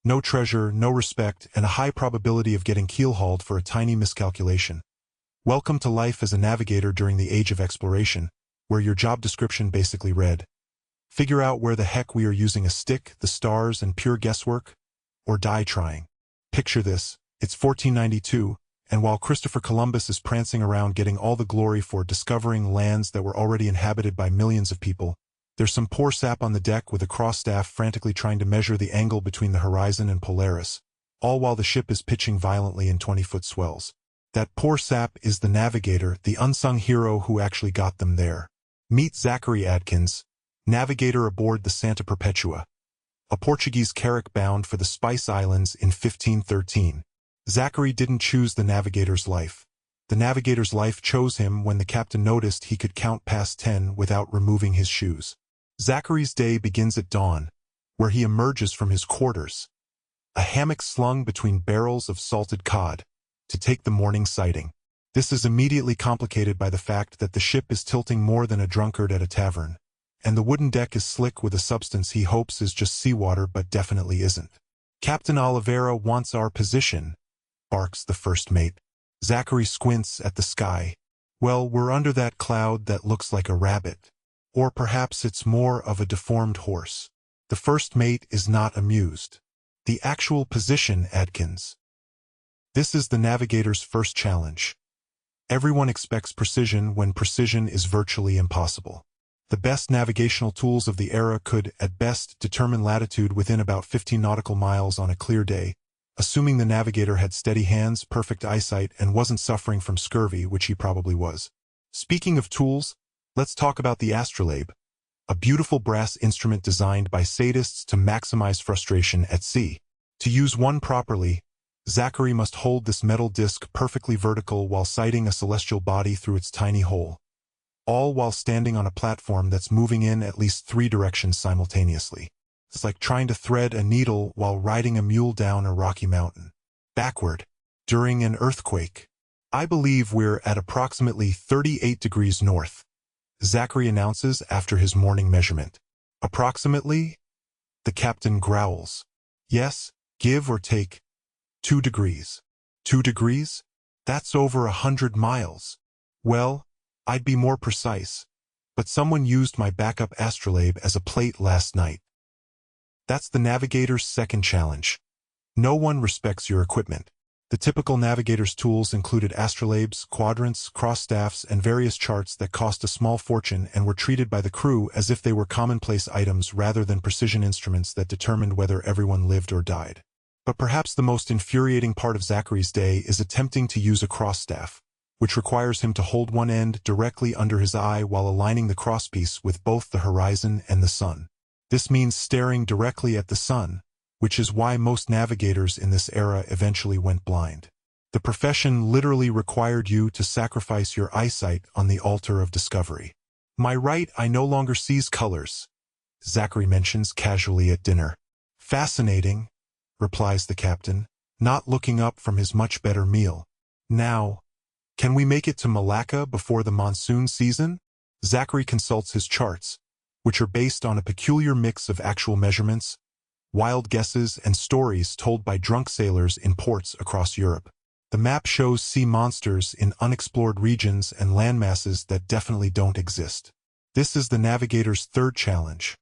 No treasure, no respect, and a high probability of getting keel-hauled for a tiny miscalculation. Welcome to life as a navigator during the age of exploration, where your job description basically read, "Figure out where the heck we are using a stick, the stars, and pure guesswork, or die trying." Picture this, it's 1492, and while Christopher Columbus is prancing around getting all the glory for discovering lands that were already inhabited by millions of people, there's some poor sap on the deck with a cross-staff frantically trying to measure the angle between the horizon and Polaris, all while the ship is pitching violently in 20-foot swells. That poor sap is the navigator, the unsung hero who actually got them there. Meet Zachary Adkins, navigator aboard the Santa Perpetua, a Portuguese carrack bound for the Spice Islands in 1513. Zachary didn't choose the navigator's life. The navigator's life chose him when the captain noticed he could count past 10 without removing his shoes. Zachary's day begins at dawn, where he emerges from his quarters, a hammock slung between barrels of salted cod, to take the morning sighting. This is immediately complicated by the fact that the ship is tilting more than a drunkard at a tavern, and the wooden deck is slick with a substance he hopes is just seawater but definitely isn't. "Captain Oliveira wants our position," barks the first mate. Zachary squints at the sky. "Well, we're under that cloud that looks like a rabbit. Or perhaps it's more of a deformed horse." The first mate is not amused. "The actual position, Adkins." This is the navigator's first challenge. Everyone expects precision when precision is virtually impossible. The best navigational tools of the era could, at best, determine latitude within about 15 nautical miles on a clear day, assuming the navigator had steady hands, perfect eyesight, and wasn't suffering from scurvy, which he probably was. Speaking of tools, let's talk about the astrolabe, a beautiful brass instrument designed by sadists to maximize frustration at sea. To use one properly, Zachary must hold this metal disc perfectly vertical while sighting a celestial body through its tiny hole, all while standing on a platform that's moving in at least 3 directions simultaneously. It's like trying to thread a needle while riding a mule down a rocky mountain. Backward. During an earthquake. "I believe we're at approximately 38 degrees north," Zachary announces after his morning measurement. "Approximately?" the captain growls. "Yes, give or take 2 degrees. 2 degrees? That's over 100 miles. Well, I'd be more precise, but someone used my backup astrolabe as a plate last night." That's the navigator's second challenge. No one respects your equipment. The typical navigator's tools included astrolabes, quadrants, cross-staffs, and various charts that cost a small fortune and were treated by the crew as if they were commonplace items rather than precision instruments that determined whether everyone lived or died. But perhaps the most infuriating part of Zachary's day is attempting to use a cross-staff, which requires him to hold one end directly under his eye while aligning the crosspiece with both the horizon and the sun. This means staring directly at the sun, which is why most navigators in this era eventually went blind. The profession literally required you to sacrifice your eyesight on the altar of discovery. "My right eye no longer sees colors," Zachary mentions casually at dinner. "Fascinating," replies the captain, not looking up from his much better meal. "Now, can we make it to Malacca before the monsoon season?" Zachary consults his charts, which are based on a peculiar mix of actual measurements, wild guesses, and stories told by drunk sailors in ports across Europe. The map shows sea monsters in unexplored regions and landmasses that definitely don't exist. This is the navigator's third challenge,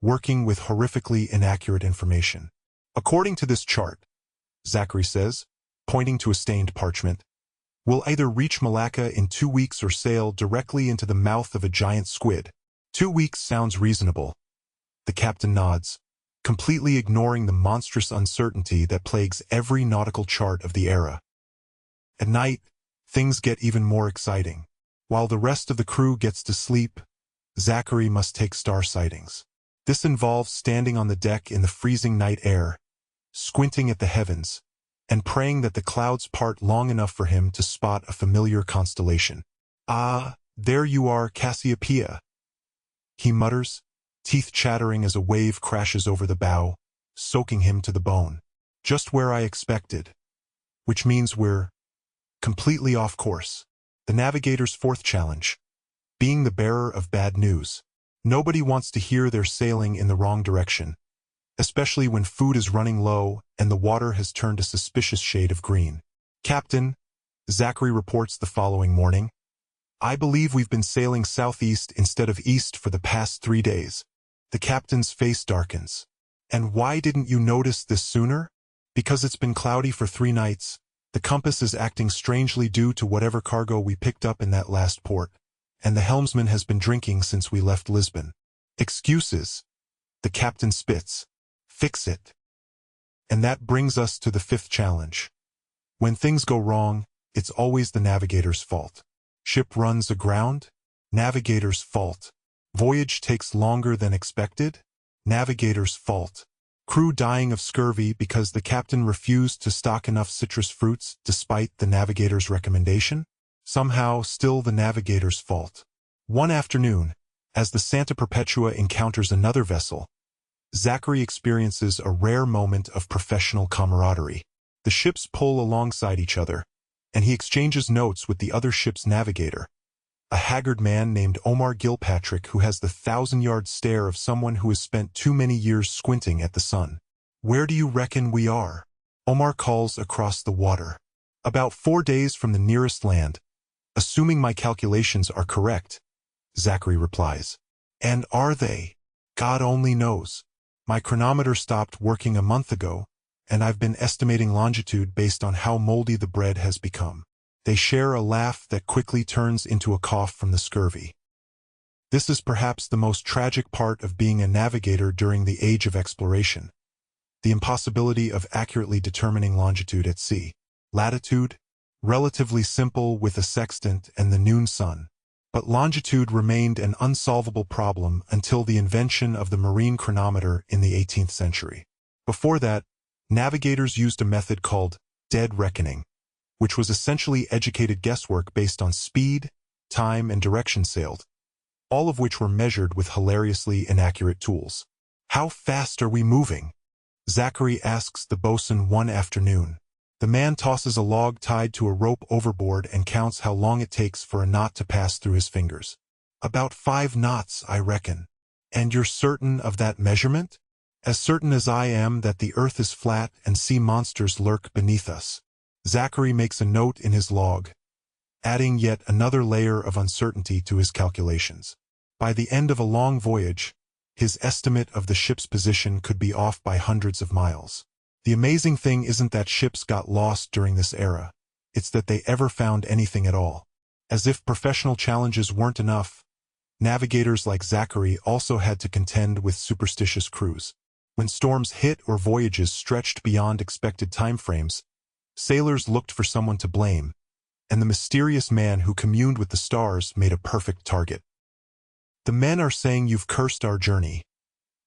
working with horrifically inaccurate information. "According to this chart," Zachary says, pointing to a stained parchment, "we'll either reach Malacca in 2 weeks or sail directly into the mouth of a giant squid." 2 weeks sounds reasonable. The captain nods, completely ignoring the monstrous uncertainty that plagues every nautical chart of the era. At night, things get even more exciting. While the rest of the crew gets to sleep, Zachary must take star sightings. This involves standing on the deck in the freezing night air, squinting at the heavens, and praying that the clouds part long enough for him to spot a familiar constellation. "Ah, there you are, Cassiopeia," he mutters, teeth chattering as a wave crashes over the bow, soaking him to the bone. "Just where I expected." Which means we're completely off course. The navigator's fourth challenge, being the bearer of bad news. Nobody wants to hear they're sailing in the wrong direction, especially when food is running low and the water has turned a suspicious shade of green. "Captain," Zachary reports the following morning, "I believe we've been sailing southeast instead of east for the past 3 days. The captain's face darkens. "And why didn't you notice this sooner?" "Because it's been cloudy for 3 nights. The compass is acting strangely due to whatever cargo we picked up in that last port, and the helmsman has been drinking since we left Lisbon." "Excuses," the captain spits. "Fix it." And that brings us to the 5th challenge. When things go wrong, it's always the navigator's fault. Ship runs aground? Navigator's fault. Voyage takes longer than expected? Navigator's fault. Crew dying of scurvy because the captain refused to stock enough citrus fruits despite the navigator's recommendation? Somehow still the navigator's fault. One afternoon, as the Santa Perpetua encounters another vessel, Zachary experiences a rare moment of professional camaraderie. The ships pull alongside each other, and he exchanges notes with the other ship's navigator, a haggard man named Omar Gilpatrick who has the 1,000-yard stare of someone who has spent too many years squinting at the sun. "Where do you reckon we are?" Omar calls across the water. "About 4 days from the nearest land, assuming my calculations are correct," Zachary replies. "And are they? God only knows. My chronometer stopped working a month ago, and I've been estimating longitude based on how moldy the bread has become." They share a laugh that quickly turns into a cough from the scurvy. This is perhaps the most tragic part of being a navigator during the age of exploration: the impossibility of accurately determining longitude at sea. Latitude? Relatively simple with a sextant and the noon sun. But longitude remained an unsolvable problem until the invention of the marine chronometer in the 18th century. Before that, navigators used a method called dead reckoning, which was essentially educated guesswork based on speed, time, and direction sailed, all of which were measured with hilariously inaccurate tools. "How fast are we moving?" Zachary asks the bosun one afternoon. The man tosses a log tied to a rope overboard and counts how long it takes for a knot to pass through his fingers. "About 5 knots, I reckon." "And you're certain of that measurement?" "As certain as I am that the earth is flat and sea monsters lurk beneath us." Zachary makes a note in his log, adding yet another layer of uncertainty to his calculations. By the end of a long voyage, his estimate of the ship's position could be off by hundreds of miles. The amazing thing isn't that ships got lost during this era, it's that they ever found anything at all. As if professional challenges weren't enough, navigators like Zachary also had to contend with superstitious crews. When storms hit or voyages stretched beyond expected timeframes, sailors looked for someone to blame, and the mysterious man who communed with the stars made a perfect target. "The men are saying you've cursed our journey,"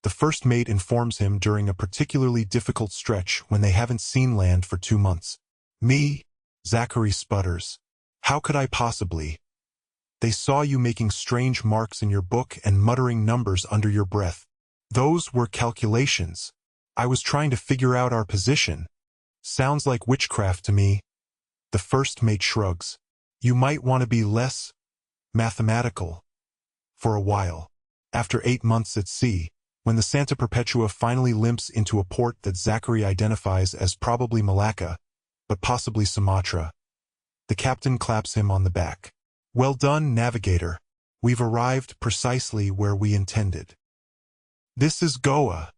the first mate informs him during a particularly difficult stretch when they haven't seen land for 2 months. "Me?" Zachary sputters. "How could I possibly? They saw you making strange marks in your book and muttering numbers under your breath. Those were calculations. I was trying to figure out our position. Sounds like witchcraft to me." The first mate shrugs. "You might want to be less mathematical." For a while. After 8 months at sea, when the Santa Perpetua finally limps into a port that Zachary identifies as probably Malacca, but possibly Sumatra, the captain claps him on the back. "Well done, navigator. We've arrived precisely where we intended." "This is Goa,"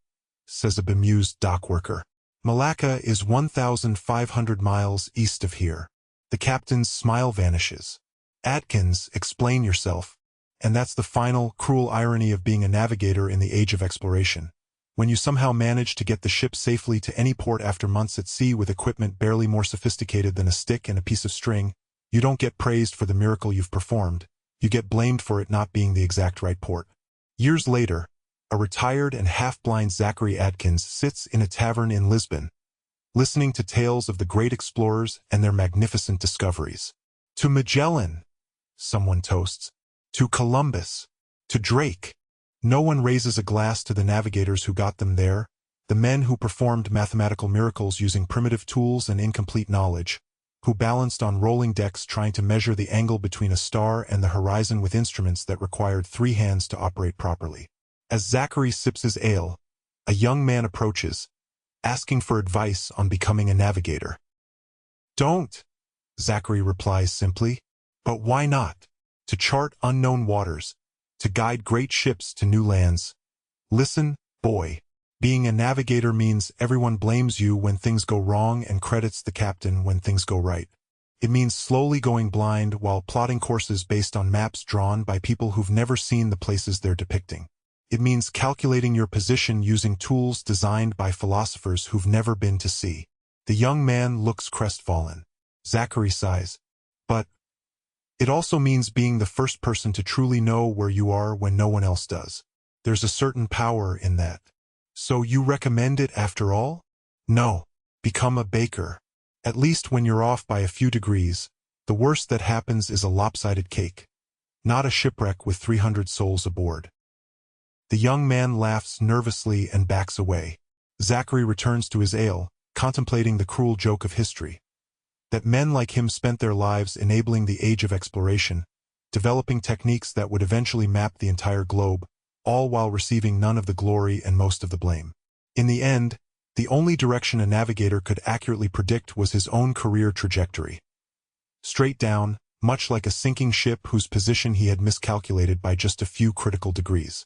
says a bemused dock worker. "Malacca is 1,500 miles east of here." The captain's smile vanishes. "Adkins, explain yourself." And that's the final, cruel irony of being a navigator in the age of exploration. When you somehow manage to get the ship safely to any port after months at sea with equipment barely more sophisticated than a stick and a piece of string, you don't get praised for the miracle you've performed. You get blamed for it not being the exact right port. Years later, a retired and half-blind Zachary Adkins sits in a tavern in Lisbon, listening to tales of the great explorers and their magnificent discoveries. "To Magellan," someone toasts. "To Columbus. To Drake." No one raises a glass to the navigators who got them there, the men who performed mathematical miracles using primitive tools and incomplete knowledge, who balanced on rolling decks trying to measure the angle between a star and the horizon with instruments that required 3 hands to operate properly. As Zachary sips his ale, A young man approaches, asking for advice on becoming a navigator. "Don't," Zachary replies simply. "But why not? To chart unknown waters, to guide great ships to new lands. Listen, boy. Being a navigator means everyone blames you when things go wrong and credits the captain when things go right. It means slowly going blind while plotting courses based on maps drawn by people who've never seen the places they're depicting. It means calculating your position using tools designed by philosophers who've never been to sea." The young man looks crestfallen. Zachary sighs. "But it also means being the first person to truly know where you are when no one else does. There's a certain power in that. So you recommend it after all?" "No. Become a baker. At least when you're off by a few degrees, the worst that happens is a lopsided cake. Not a shipwreck with 300 souls aboard." The young man laughs nervously and backs away. Zachary returns to his ale, contemplating the cruel joke of history. That men like him spent their lives enabling the age of exploration, developing techniques that would eventually map the entire globe, all while receiving none of the glory and most of the blame. In the end, the only direction a navigator could accurately predict was his own career trajectory. Straight down, much like a sinking ship whose position he had miscalculated by just a few critical degrees.